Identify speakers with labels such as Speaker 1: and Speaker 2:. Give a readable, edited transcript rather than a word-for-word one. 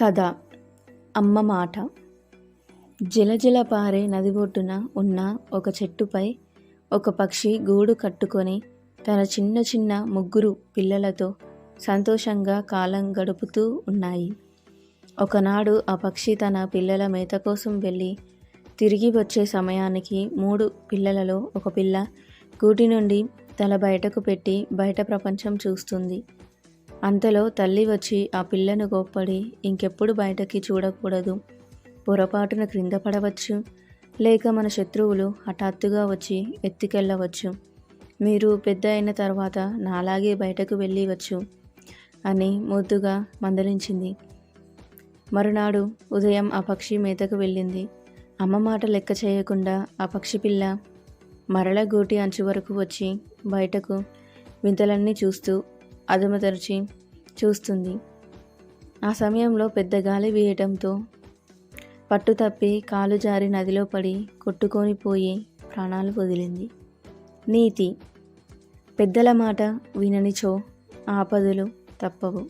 Speaker 1: కథ అమ్మ మాట. జలజల పారే నది ఒడ్డున ఉన్న ఒక చెట్టుపై ఒక పక్షి గూడు కట్టుకొని తన చిన్న చిన్న ముగ్గురు పిల్లలతో సంతోషంగా కాలం గడుపుతూ ఉన్నాయి. ఒకనాడు ఆ పక్షి తన పిల్లల మేత కోసం వెళ్ళి తిరిగి వచ్చే సమయానికి 3 పిల్లలలో ఒక పిల్ల గూటి నుండి తల బయటకు పెట్టి బయట ప్రపంచం చూస్తుంది. అంతలో తల్లి వచ్చి ఆ పిల్లను కోప్పడి, ఇంకెప్పుడు బయటకి చూడకూడదు, పొరపాటున క్రింద పడవచ్చు, లేక మన శత్రువులు హఠాత్తుగా వచ్చి ఎత్తుకెళ్ళవచ్చు, మీరు పెద్ద అయిన తర్వాత నాలాగే బయటకు వెళ్ళవచ్చు అని ముద్దుగా మందలించింది. మరునాడు ఉదయం ఆ పక్షి మేతకు వెళ్ళింది. అమ్మ మాట లెక్క చేయకుండా ఆ పక్షి పిల్ల మరల గూటి అంచు వరకు వచ్చి బయటకు వింతలన్నీ చూస్తూ అదుమతరిచి చూస్తుంది. ఆ సమయంలో పెద్ద గాలి వీయటంతో పట్టు తప్పి కాలు జారి నదిలో పడి కొట్టుకొని పోయి ప్రాణాలు వదిలింది. నీతి: పెద్దల మాట విననిచో ఆపదలు తప్పవు.